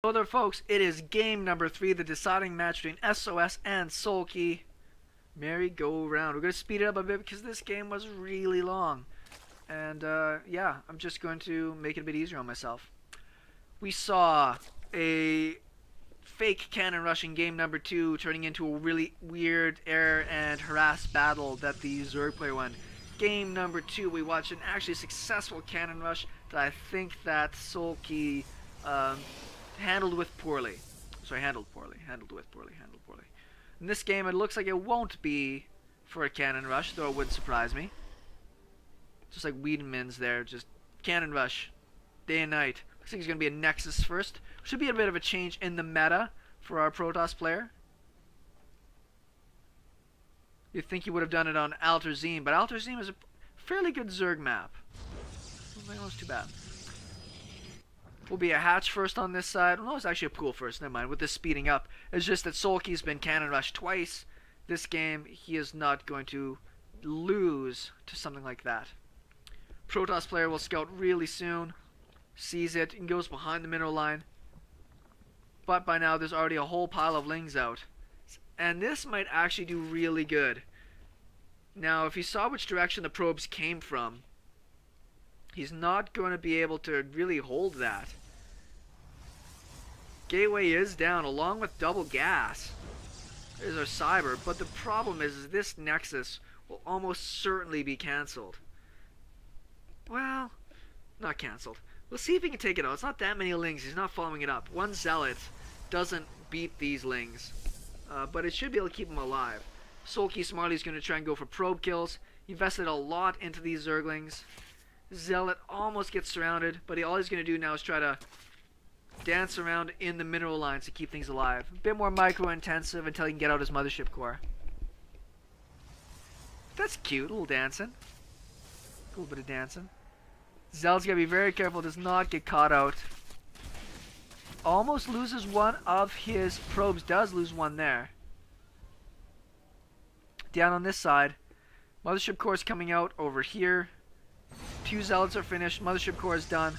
Hello there, folks. It is game number 3, the deciding match between SOS and Soulkey. Merry-go-round. We're going to speed it up a bit because this game was really long. And, yeah, I'm just going to make it a bit easier on myself. We saw a fake cannon rush in game number 2 turning into a really weird air and harass battle that the Zerg player won. Game number 2, we watched an actually successful cannon rush that I think that Soulkey handled with poorly. Sorry, handled with poorly. In this game, it looks like it won't be for a cannon rush, though it wouldn't surprise me. Just like Wiedemann's there, just cannon rush, day and night. Looks like he's going to be a Nexus first. Should be a bit of a change in the meta for our Protoss player. You'd think he would have done it on Alterzim, but Alterzim is a fairly good Zerg map. That was too bad. Will be a hatch first on this side. Well, no, it's actually a pool first. Never mind. With this speeding up, it's just that Soulkey's been cannon rushed twice. This game, he is not going to lose to something like that. Protoss player will scout really soon, sees it, and goes behind the mineral line. But by now, there's already a whole pile of lings out. And this might actually do really good. Now, if he saw which direction the probes came from, he's not going to be able to really hold that. Gateway is down along with double gas. There's our cyber, but the problem is this Nexus will almost certainly be cancelled. Well, not cancelled. We'll see if he can take it out. It's not that many lings. He's not following it up. One zealot doesn't beat these lings, but it should be able to keep him alive. Soulkey Smarty's going to try and go for probe kills. He invested a lot into these Zerglings. Zealot almost gets surrounded, but all he's going to do now is try to dance around in the mineral lines to keep things alive. A bit more micro-intensive until he can get out his mothership core. That's cute, a little dancing. A little bit of dancing. Zealot's got to be very careful, does not get caught out. Almost loses one of his probes, does lose one there. Down on this side, mothership core is coming out over here. 2 zealots are finished. Mothership core is done.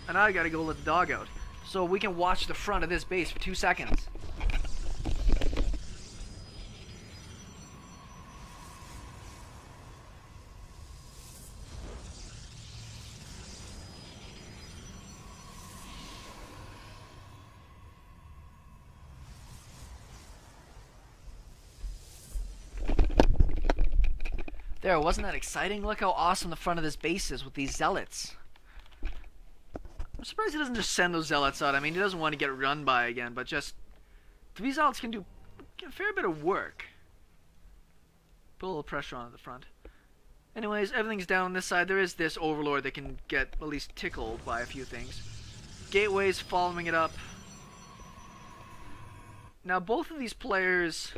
And I gotta go let the dog out. So we can watch the front of this base for 2 seconds. There, wasn't that exciting? Look how awesome the front of this base is with these zealots. I'm surprised he doesn't just send those zealots out. I mean, he doesn't want to get run by again, but just 3 zealots can do a fair bit of work. Put a little pressure on at the front. Anyways, everything's down on this side. There is this overlord that can get at least tickled by a few things. Gateway's following it up. Now, both of these players,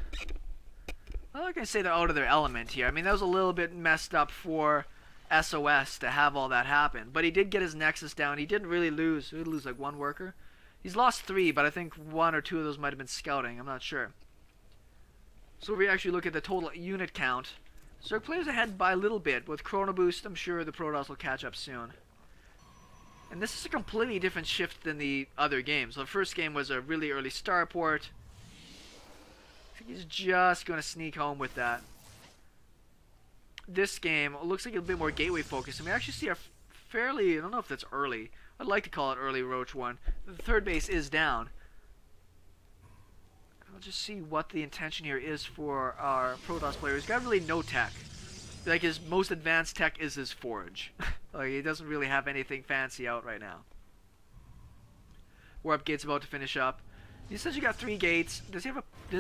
I'm not going to say they're out of their element here. I mean, that was a little bit messed up for SOS to have all that happen. But he did get his Nexus down. He didn't really lose. He did lose like 1 worker. He's lost 3, but I think 1 or 2 of those might have been scouting. I'm not sure. So if we actually look at the total unit count, Zerg players ahead by a little bit. With Chrono Boost, I'm sure the Protoss will catch up soon. And this is a completely different shift than the other games. So the first game was a really early starport. I think he's just going to sneak home with that. This game looks like a bit more gateway focused, and we actually see a fairly, I don't know if that's early, I'd like to call it early Roach one. The third base is down. I'll just see what the intention here is for our Protoss player. He's got really no tech. Like, his most advanced tech is his forge. Like, he doesn't really have anything fancy out right now. Warp gate's about to finish up. He says you got 3 gates. Doesn't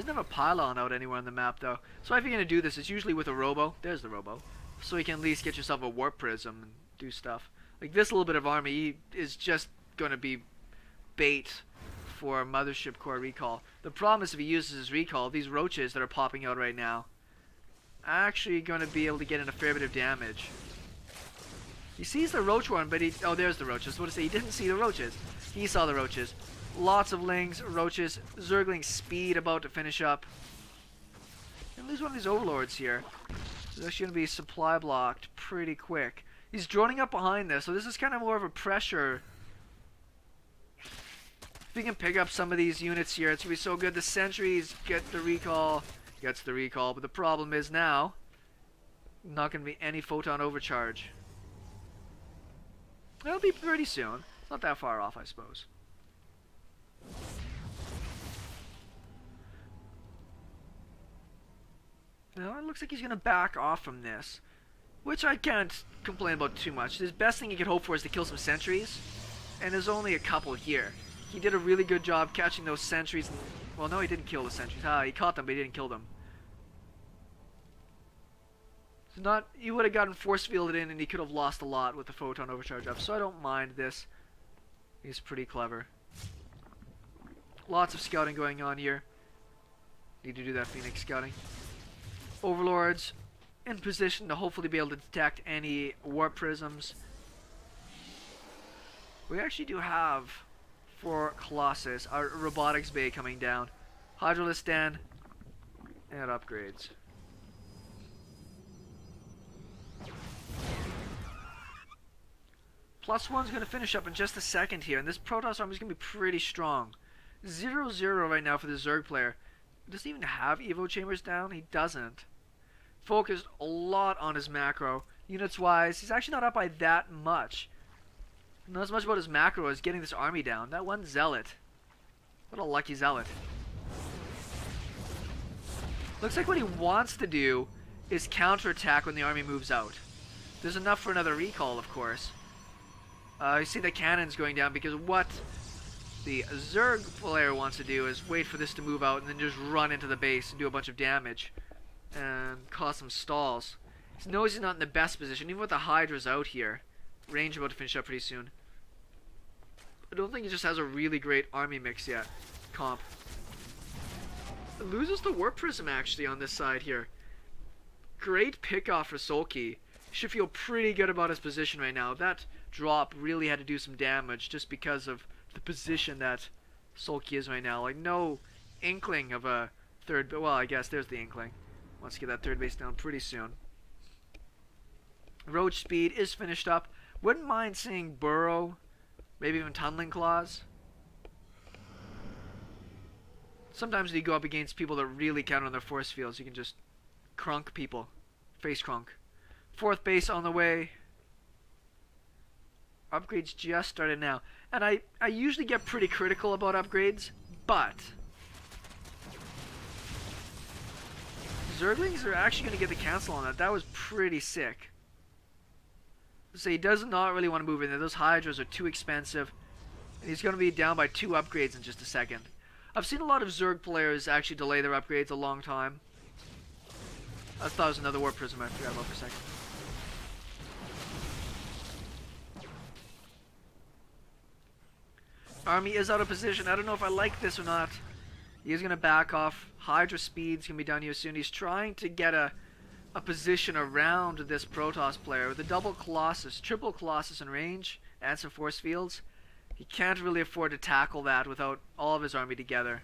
have a pylon out anywhere on the map though. So if you're gonna do this, it's usually with a robo. There's the robo. So you can at least get yourself a warp prism and do stuff. Like this little bit of army is just gonna be bait for mothership core recall. The problem is if he uses his recall, these roaches that are popping out right now are actually gonna be able to get in a fair bit of damage. He sees the roach one, but oh, there's the roaches. What to say? He didn't see the roaches. He saw the roaches. Lots of lings, roaches, Zergling speed about to finish up. And lose one of these overlords here. It's actually going to be supply blocked pretty quick. He's droning up behind this, so this is kind of more of a pressure. If we can pick up some of these units here, it's going to be so good. The sentries get the recall, gets the recall, but the problem is now, not going to be any photon overcharge. It'll be pretty soon. It's not that far off, I suppose. Now it looks like he's going to back off from this, which I can't complain about too much. The best thing he could hope for is to kill some sentries, and there's only a couple here. He did a really good job catching those sentries. And, well, no, he didn't kill the sentries. He caught them, but he didn't kill them. So not, he would have gotten force fielded in, and he could have lost a lot with the photon overcharge up. So I don't mind this. He's pretty clever. Lots of scouting going on here. Need to do that Phoenix scouting. Overlords in position to hopefully be able to detect any warp prisms. We actually do have, for Colossus, our robotics bay coming down. Hydraulic den and upgrades. +1's going to finish up in just a second here, and this Protoss army is going to be pretty strong. 0-0 right now for the Zerg player. Does he even have Evo chambers down? He doesn't. Focused a lot on his macro. Units wise, he's actually not up by that much. Not as much about his macro as getting this army down. That one zealot. What a lucky zealot. Looks like what he wants to do is counterattack when the army moves out. There's enough for another recall, of course. You see the cannons going down because what the Zerg player wants to do is wait for this to move out and then just run into the base and do a bunch of damage and cause some stalls. He knows he's not in the best position, even with the Hydras out here. Range about to finish up pretty soon. I don't think he just has a really great army mix yet. Comp. It loses the Warp Prism actually on this side here. Great pickoff for Soulkey. Should feel pretty good about his position right now. That drop really had to do some damage just because of the position that Soulkey is right now. Like no inkling of a third, well I guess there's the inkling. Wants to get that third base down pretty soon. Roach speed is finished up. Wouldn't mind seeing Burrow, maybe even Tunneling Claws. Sometimes when you go up against people that really count on their force fields, you can just crunk people. Face crunk. Fourth base on the way. Upgrades just started now. And I usually get pretty critical about upgrades, but Zerglings are actually going to get the cancel on that. That was pretty sick. So he does not really want to move in there. Those Hydras are too expensive. And he's going to be down by 2 upgrades in just a second. I've seen a lot of Zerg players actually delay their upgrades a long time. I thought it was another Warp Prism I forgot about for a second. Army is out of position. I don't know if I like this or not. He's going to back off. Hydra speed's going to be down here soon. He's trying to get a position around this Protoss player. With a double Colossus, triple Colossus in range, and some force fields, he can't really afford to tackle that without all of his army together.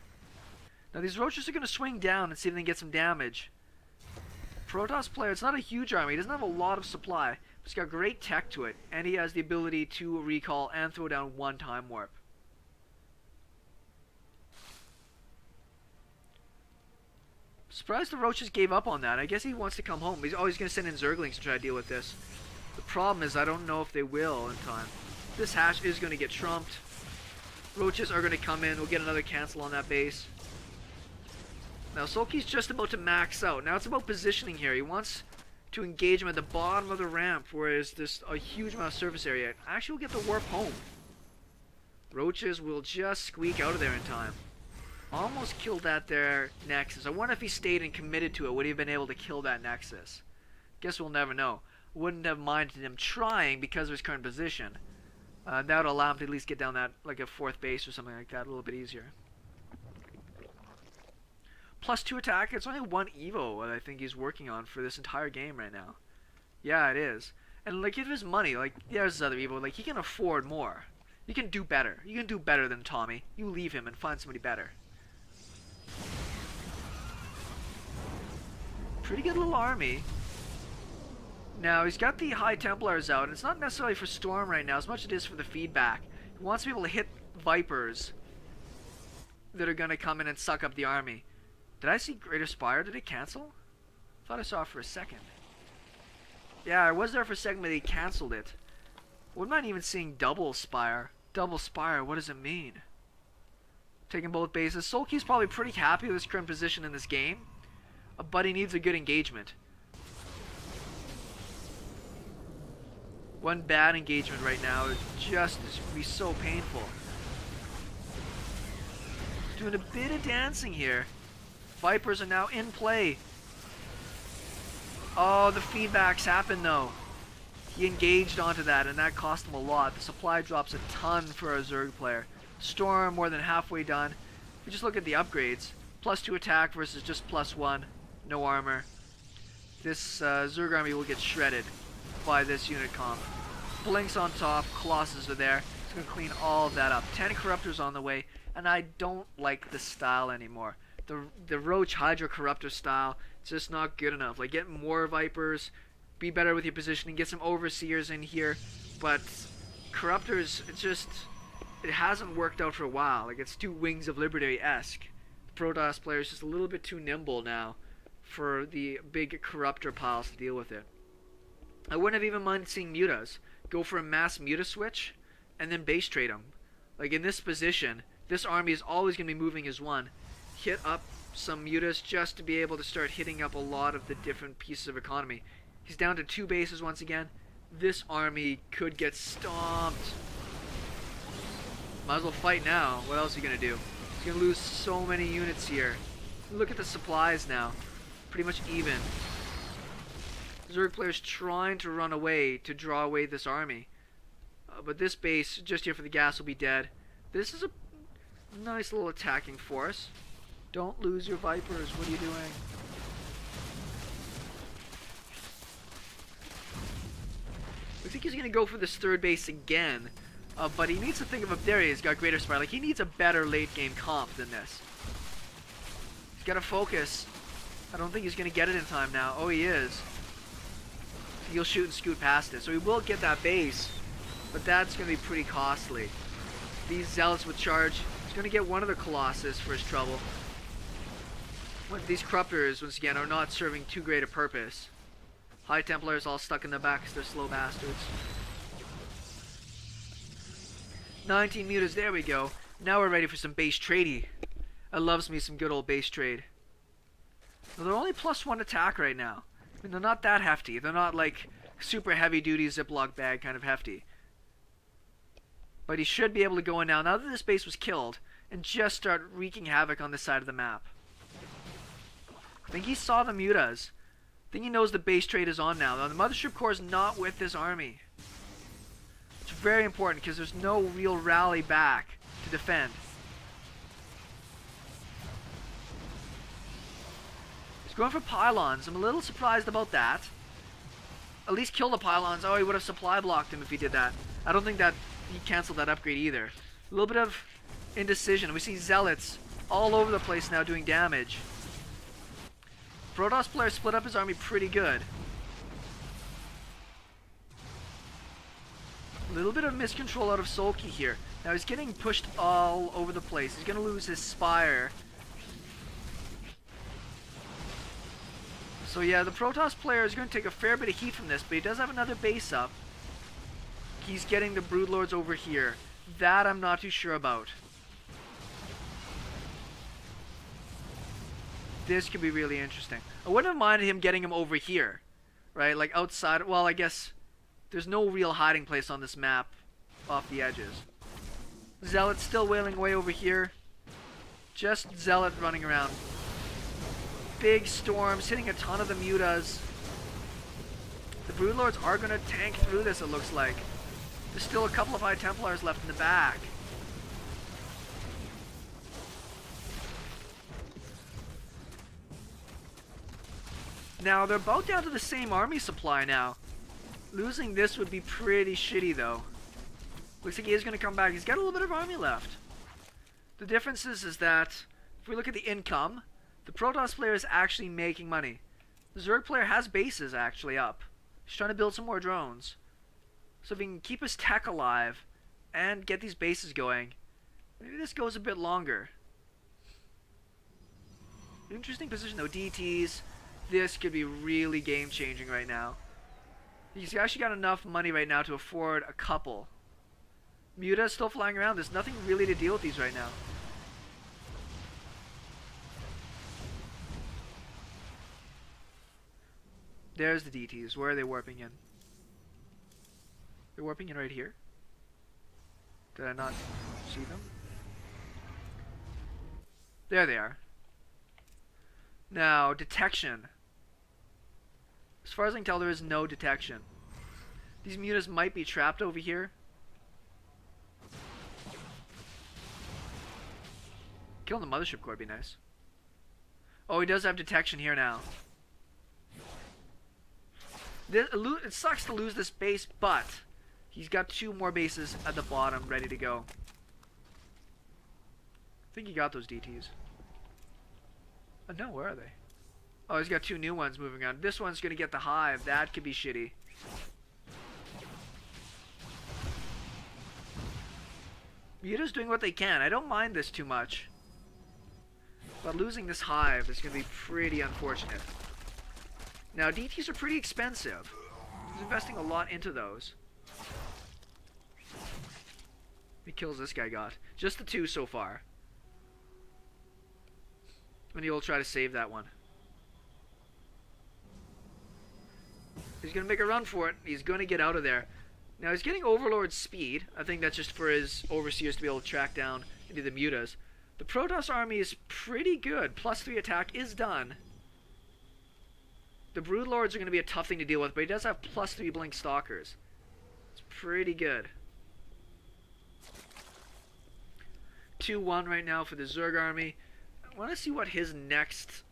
Now these Roaches are going to swing down and see if they can get some damage. Protoss player, it's not a huge army. He doesn't have a lot of supply. But he's got great tech to it. And he has the ability to recall and throw down 1 time warp. Surprised the Roaches gave up on that. I guess he wants to come home. He's always going to send in Zerglings to try to deal with this. The problem is I don't know if they will in time. This hash is going to get trumped. Roaches are going to come in. We'll get another cancel on that base. Now Soulkey's just about to max out. Now it's about positioning here. He wants to engage him at the bottom of the ramp where there's a huge amount of surface area. Actually, we'll get the warp home. Roaches will just squeak out of there in time. Almost killed that there Nexus. I wonder if he stayed and committed to it, would he have been able to kill that Nexus? Guess we'll never know. Wouldn't have minded him trying because of his current position. That would allow him to at least get down that, like a 4th base or something like that, a little bit easier. +2 attack. It's only 1 Evo that I think he's working on for this entire game right now. Yeah, it is. And like, give his money. Like, there's his other Evo. Like, he can afford more. You can do better. You can do better than Tommy. You leave him and find somebody better. Pretty good little army. Now, he's got the High Templars out, and it's not necessarily for Storm right now as much as it is for the feedback. He wants to be able to hit Vipers that are going to come in and suck up the army. Did I see Greater Spire? Did it cancel? I thought I saw it for a second. Yeah, I was there for a second, but they canceled it. Wouldn't mind even seeing Double Spire. Double Spire, what does it mean? Taking both bases. Soulkey's probably pretty happy with his current position in this game, but he needs a good engagement. One bad engagement right now is just going to be so painful. Doing a bit of dancing here. Vipers are now in play. Oh, the feedbacks happen though. He engaged onto that, and that cost him a lot. The supply drops a ton for a Zerg player. Storm more than halfway done. If we just look at the upgrades, +2 attack versus just +1, no armor. This Zerg army will get shredded by this unit comp. Blinks on top, Colossus are there. It's going to clean all of that up. 10 Corruptors on the way, and I don't like the style anymore. The Roach Hydra Corruptor style, it's just not good enough. Like, get more Vipers, be better with your positioning, get some Overseers in here, but Corruptors, it hasn't worked out for a while. Like, it's too Wings of Liberty-esque. The Protoss player is just a little bit too nimble now for the big Corruptor piles to deal with it. I wouldn't have even minded seeing Mutas. Go for a mass Muta switch, and then base trade them. Like, in this position, this army is always going to be moving as one. Hit up some Mutas just to be able to start hitting up a lot of the different pieces of economy. He's down to 2 bases once again. This army could get stomped. Might as well fight now. What else is he going to do? He's going to lose so many units here. Look at the supplies now. Pretty much even. Zerg players trying to run away to draw away this army. But this base, just here for the gas, will be dead. This is a nice little attacking force. Don't lose your Vipers. What are you doing? I think he's going to go for this third base again. But he needs to think of a... There he is, got Greater Spire. Like, he needs a better late game comp than this. He's got to focus. I don't think he's going to get it in time now. Oh, he is. He'll shoot and scoot past it. So he will get that base. But that's going to be pretty costly. These Zealots with charge. He's going to get one of the Colossus for his trouble. But these Corruptors, once again, are not serving too great a purpose. High Templars all stuck in the back because they're slow bastards. 19 Mutas, there we go. Now we're ready for some base tradey. I loves me some good old base trade. Well, they're only +1 attack right now. I mean, they're not that hefty. They're not like super heavy duty Ziploc bag kind of hefty. But he should be able to go in now that this base was killed and just start wreaking havoc on this side of the map. I think he saw the Mutas. I think he knows the base trade is on now. Now the Mothership Core is not with this army. It's very important because there's no real rally back to defend. He's going for pylons. I'm a little surprised about that. At least kill the pylons. Oh, he would have supply blocked him if he did that. I don't think that he canceled that upgrade either. A little bit of indecision. We see Zealots all over the place now doing damage. Protoss player split up his army pretty good. A little bit of miscontrol out of Soulkey here. Now he's getting pushed all over the place. He's going to lose his Spire. So yeah, the Protoss player is going to take a fair bit of heat from this, but he does have another base up. He's getting the broodlords over here. That I'm not too sure about. This could be really interesting. I wouldn't have minded him getting him over here. Right, like outside. Well, I guess there's no real hiding place on this map off the edges. Zealot still wailing away over here. Just Zealot running around. Big storms hitting a ton of the Mutas. The broodlords are going to tank through this, it looks like. There's still a couple of High Templars left in the back. Now, they're about down to the same army supply now. Losing this would be pretty shitty, though. Looks like he is going to come back. He's got a little bit of army left. The difference is that, if we look at the income, the Protoss player is actually making money. The Zerg player has bases actually up. He's trying to build some more drones. So if he can keep his tech alive and get these bases going, maybe this goes a bit longer. Interesting position though, DTs. This could be really game changing right now. He's actually got enough money right now to afford a couple. Muta's still flying around. There's nothing really to deal with these right now. There's the DTs. Where are they warping in? They're warping in right here. Did I not see them? There they are. Now, detection. As far as I can tell, there is no detection. These mutas might be trapped over here. Killing the mothership core would be nice. Oh, he does have detection here now. It sucks to lose this base, but he's got 2 more bases at the bottom ready to go. I think he got those DTs. Oh no, where are they? Oh, he's got 2 new ones moving on. This one's going to get the hive. That could be shitty. Muta's doing what they can. I don't mind this too much. But losing this hive is going to be pretty unfortunate. Now, DTs are pretty expensive. He's investing a lot into those. How many kills this guy got? Just the 2 so far. And he'll try to save that one. He's going to make a run for it. He's going to get out of there. Now, he's getting Overlord speed. I think that's just for his Overseers to be able to track down into the mutas. The Protoss army is pretty good. +3 attack is done. The broodlords are going to be a tough thing to deal with, but he does have +3 blink stalkers. It's pretty good. 2-1 right now for the Zerg army. I want to see what his next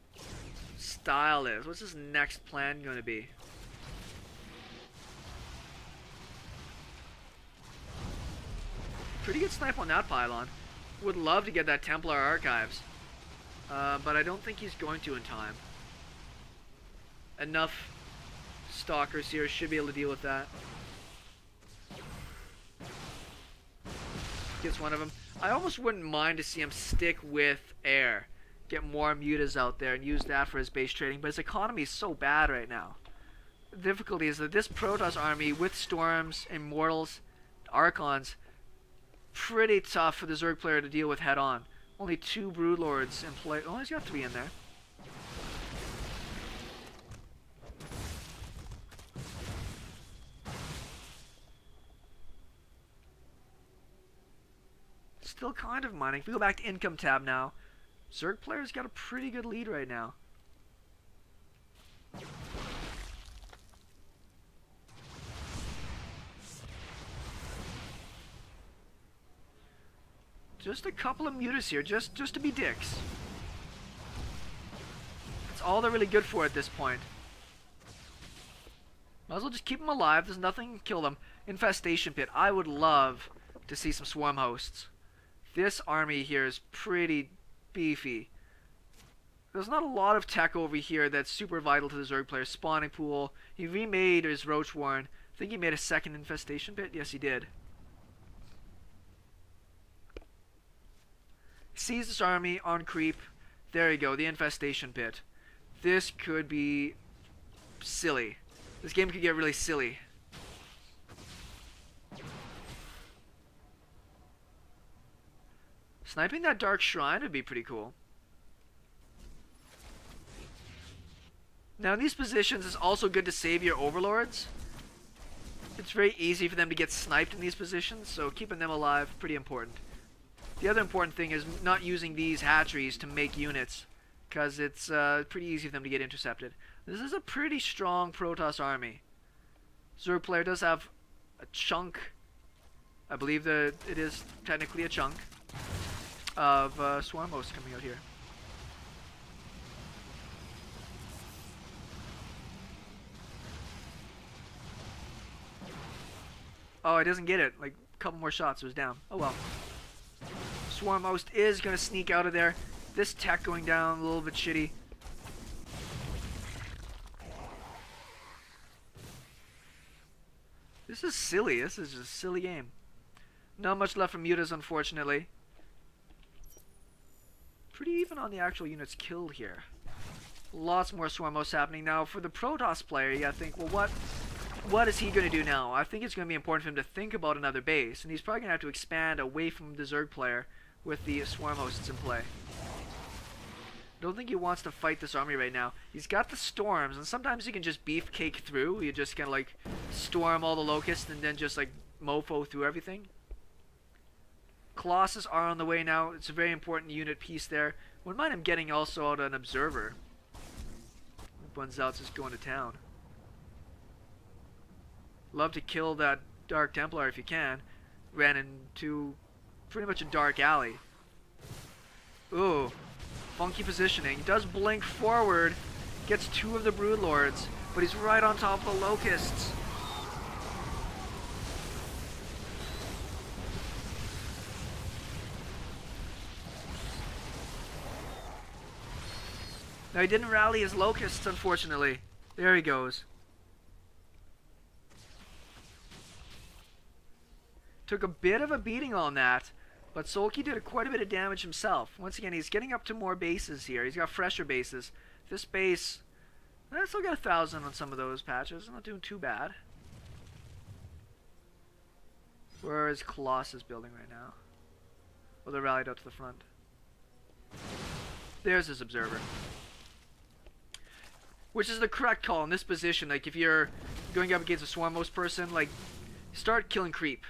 style is. What's his next plan going to be? Pretty good snipe on that pylon. Would love to get that Templar archives. But I don't think he's going to in time. Enough stalkers here should be able to deal with that. Gets one of them. I almost wouldn't mind to see him stick with air. Get more mutas out there and use that for his base trading. But his economy is so bad right now. The difficulty is that this Protoss army with Storms, Immortals, Archons, pretty tough for the Zerg player to deal with head on. Only 2 broodlords in play. Oh, he's got 3 in there. Still kind of mining. If we go back to income tab now, Zerg player's got a pretty good lead right now. Just a couple of mutas here, just to be dicks. That's all they're really good for at this point. Might as well just keep them alive. There's nothing to kill them. Infestation pit. I would love to see some swarm hosts. This army here is pretty beefy. There's not a lot of tech over here that's super vital to the Zerg player. Spawning pool. He remade his Roach Warren. I think he made a second infestation pit. Yes, he did. Sees this army on creep. There you go, the infestation pit. This could be silly. This game could get really silly. Sniping that Dark Shrine would be pretty cool. Now in these positions, it's also good to save your Overlords. It's very easy for them to get sniped in these positions, so keeping them alive, pretty important. The other important thing is not using these hatcheries to make units, because it's pretty easy for them to get intercepted. This is a pretty strong Protoss army. Zerg player does have a chunk, I believe that it is technically a chunk, of swarm hosts coming out here. Oh, it doesn't get it. Like, a couple more shots, it was down. Oh well. Swarm host is going to sneak out of there. This tech going down, a little bit shitty. This is silly. This is just a silly game. Not much left from mutas, unfortunately. Pretty even on the actual units killed here. Lots more Swarmos happening now. For the Protoss player, you gotta think, well, what is he going to do now? I think it's going to be important for him to think about another base, and he's probably going to have to expand away from the Zerg player with the Swarmos that's in play. Don't think he wants to fight this army right now. He's got the storms, and sometimes you can just beefcake through. You just kind of like storm all the locusts and then just like mofo through everything. Colossus are on the way now. It's a very important unit piece there. Wouldn't mind him getting also out an observer. One's out just going to town. Love to kill that Dark Templar if you can. Ran into pretty much a dark alley. Ooh. Funky positioning. Does blink forward. Gets 2 of the broodlords. But he's right on top of the locusts. Now he didn't rally his locusts, unfortunately. There he goes. Took a bit of a beating on that, but Soulkey did quite a bit of damage himself. Once again, he's getting up to more bases here. He's got fresher bases. This base, I still got 1,000 on some of those patches. Not doing too bad. Where is Colossus building right now? Well, they're rallied out to the front. There's his observer. Which is the correct call in this position. Like, if you're going up against a Swarmos person, like, start killing creep.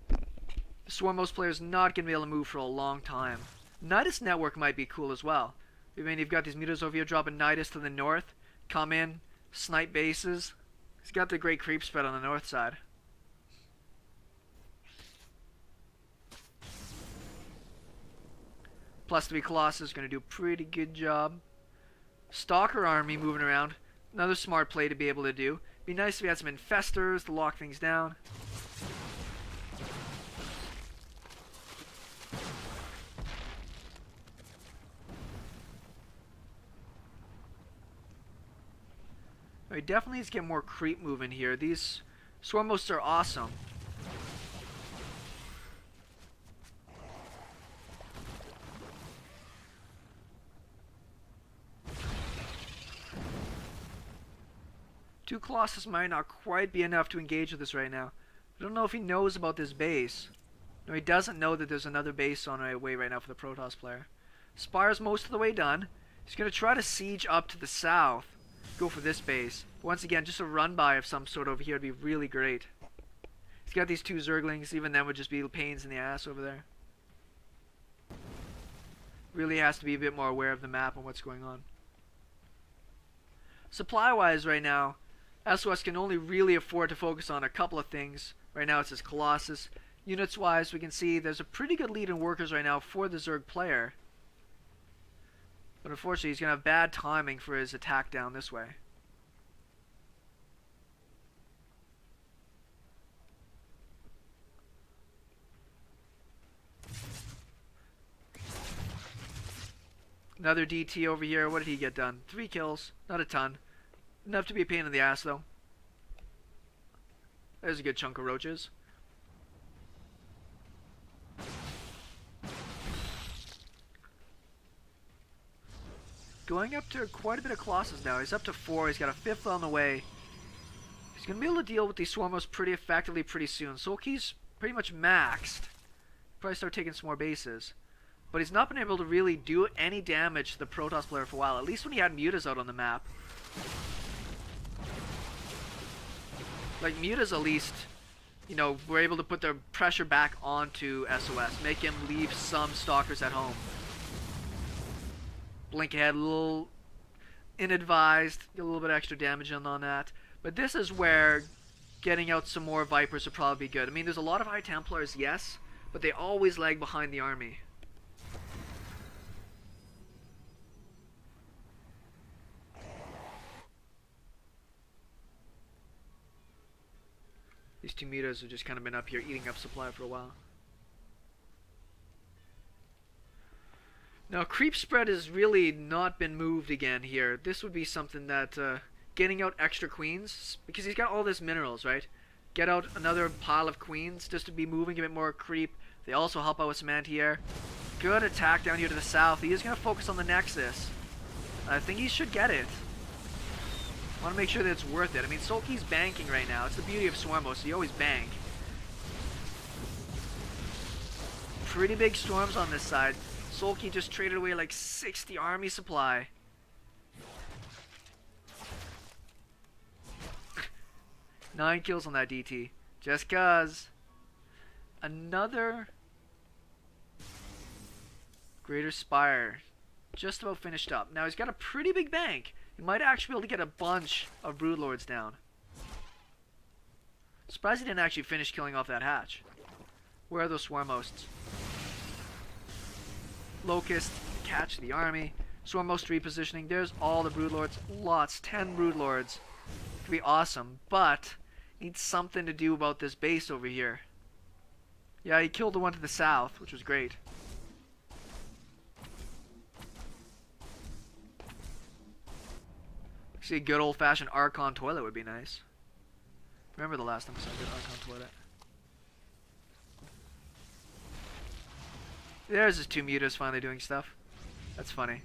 The Swarmos player's not going to be able to move for a long time. Nidus network might be cool as well. I mean, you've got these mutas over here dropping Nidus to the north. Come in, snipe bases. He's got the great creep spread on the north side. Plus 3 Colossus is going to do a pretty good job. Stalker army moving around. Another smart play to be able to do. Be nice if we had some infestors to lock things down. We definitely need to get more creep moving here. These Swarmos are awesome. Two Colossus might not quite be enough to engage with this right now. I don't know if he knows about this base. No, he doesn't know that there's another base on the way right now for the Protoss player. Spire's most of the way done. He's going to try to siege up to the south. Go for this base. Once again, just a run-by of some sort over here would be really great. He's got these 2 Zerglings. Even them would just be pains in the ass over there. Really has to be a bit more aware of the map and what's going on. Supply-wise right now, SOS can only really afford to focus on a couple of things. Right now it's his Colossus. Units-wise, we can see there's a pretty good lead in workers right now for the Zerg player. But unfortunately, he's going to have bad timing for his attack down this way. Another DT over here. What did he get done? 3 kills. Not a ton. Enough to be a pain in the ass, though. There's a good chunk of roaches. Going up to quite a bit of Colossus now. He's up to 4. He's got a 5th on the way. He's going to be able to deal with these Swarmos pretty effectively pretty soon. Soulkey's pretty much maxed. Probably start taking some more bases. But he's not been able to really do any damage to the Protoss player for a while. At least when he had mutas out on the map. Like, mutas at least, you know, were able to put their pressure back onto SOS. Make him leave some stalkers at home. Blink ahead, a little inadvised. Get a little bit extra damage on that. But this is where getting out some more Vipers would probably be good. I mean, there's a lot of High Templars, yes. But they always lag behind the army. These 2 mutas have just kind of been up here eating up supply for a while. Now, creep spread has really not been moved again here. This would be something that, getting out extra queens, because he's got all this minerals, right? Get out another pile of queens just to be moving a bit more creep. They also help out with some anti-air. Good attack down here to the south. He is going to focus on the Nexus. I think he should get it. I want to make sure that it's worth it. I mean, Soulkey's banking right now. It's the beauty of Swarmo, so you always bank. Pretty big storms on this side. Soulkey just traded away like 60 army supply. Nine kills on that DT. Just cuz. Another Greater Spire. Just about finished up. Now he's got a pretty big bank. He might actually be able to get a bunch of broodlords down. Surprised he didn't actually finish killing off that hatch. Where are those swarmhosts? Locust, catch the army. Swarmhost repositioning. There's all the broodlords. Lots. 10 broodlords. Could be awesome, but needs something to do about this base over here. Yeah, he killed the one to the south, which was great. See, a good old-fashioned Archon toilet would be nice. Remember the last time I saw a good Archon toilet? There's his two mutas finally doing stuff. That's funny.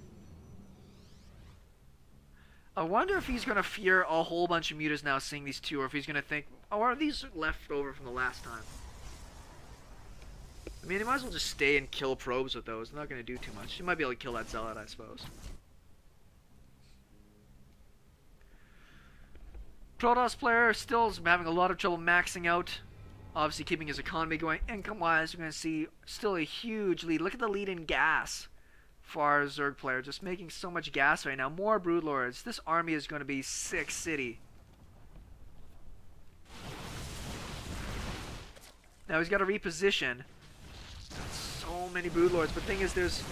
I wonder if he's going to fear a whole bunch of mutas now seeing these two, or if he's going to think, oh, are these left over from the last time? I mean, he might as well just stay and kill probes with those. They're not going to do too much. He might be able to kill that zealot, I suppose. Protoss player still having a lot of trouble maxing out. Obviously keeping his economy going. Income-wise, we're going to see still a huge lead. Look at the lead in gas for our Zerg player. Just making so much gas right now. More broodlords. This army is going to be sick city. Now he's got to reposition. So many broodlords. But the thing is, there's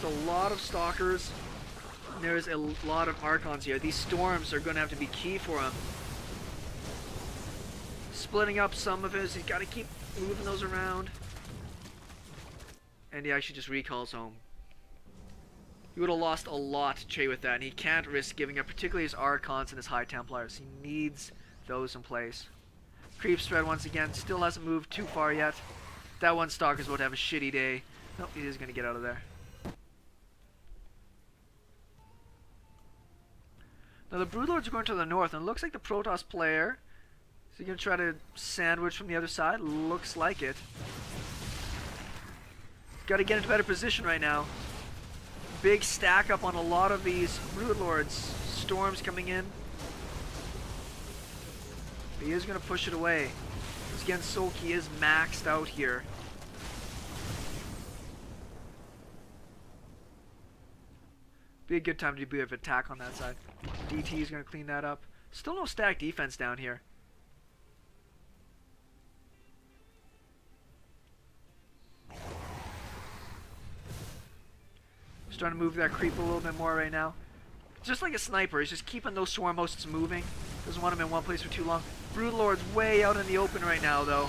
a lot of stalkers. There's a lot of Archons here. These storms are going to have to be key for him. Splitting up some of his. He's got to keep moving those around. And he actually just recalls home. He would have lost a lot to trade with that, and he can't risk giving up, particularly his Archons and his High Templars. He needs those in place. Creep spread once again. Still hasn't moved too far yet. That one Stalker's about to have a shitty day. Nope, he is going to get out of there. Now the broodlords are going to the north, and it looks like the Protoss player is he going to try to sandwich from the other side. Looks like it. Got to get into better position right now. Big stack up on a lot of these broodlords. Storms coming in. But he is going to push it away. Because again, Soulkey is maxed out here. Be a good time to do a bit of attack on that side. DT is going to clean that up. Still no stack defense down here. Starting to move that creep a little bit more right now. Just like a sniper, he's just keeping those swarm hosts moving. Doesn't want them in one place for too long. Broodlord's way out in the open right now, though.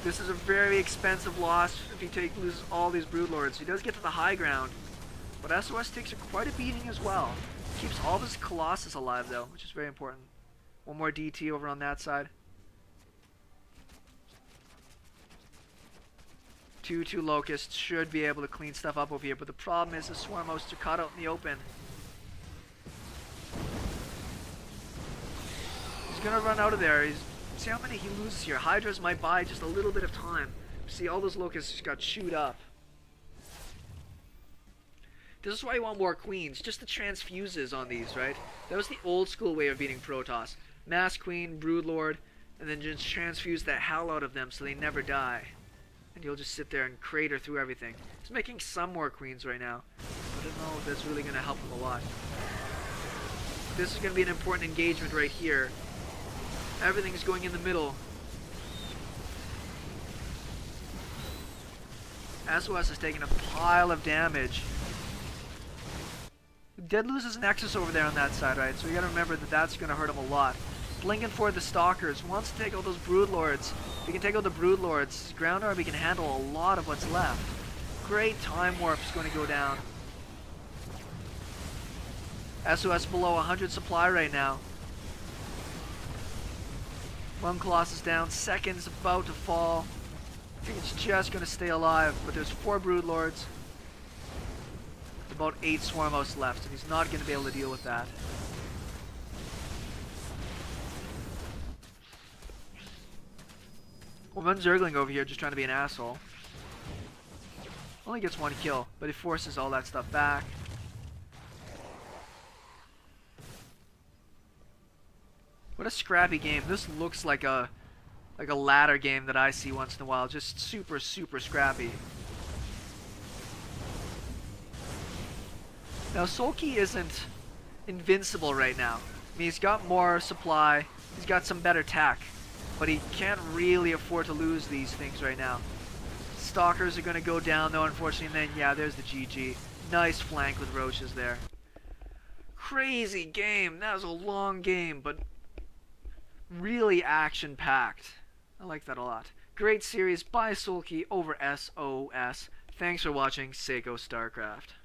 This is a very expensive loss if he loses all these broodlords. He does get to the high ground, but SOS takes quite a beating as well. Keeps all of his Colossus alive, though, which is very important. One more DT over on that side. 2-2 Locusts should be able to clean stuff up over here, but the problem is the swarm hosts are caught out in the open. He's gonna run out of there. See how many he loses here. Hydras might buy just a little bit of time. See, all those Locusts just got chewed up. This is why you want more queens, just the transfuses on these, right? That was the old school way of beating Protoss. Mass Queen, Broodlord, and then just transfuse the hell out of them so they never die. And you'll just sit there and crater through everything. He's making some more queens right now. I don't know if that's really going to help him a lot. This is going to be an important engagement right here. Everything's going in the middle. SOS is taking a pile of damage. Dead loses Nexus over there on that side, right? So you gotta remember that that's gonna hurt him a lot. Blinking for the Stalkers. Wants to take out those Broodlords. If he can take out the Broodlords, his ground army can handle a lot of what's left. Great Time Warp is going to go down. SOS below 100 supply right now. One Colossus down, second's about to fall. I think it's just going to stay alive, but there's 4 broodlords. About 8 swarmos left, and he's not going to be able to deal with that. Well, one Zergling over here just trying to be an asshole. Only gets 1 kill, but he forces all that stuff back. What a scrappy game. This looks like a ladder game that I see once in a while. Just super, super scrappy. Now, Soulkey isn't invincible right now. I mean, he's got more supply. He's got some better tech. But he can't really afford to lose these things right now. Stalkers are going to go down, though, unfortunately. And then, yeah, there's the GG. Nice flank with roaches there. Crazy game. That was a long game, but really action-packed. I like that a lot. Great series by Soulkey over SOS. Thanks for watching SeKo Starcraft.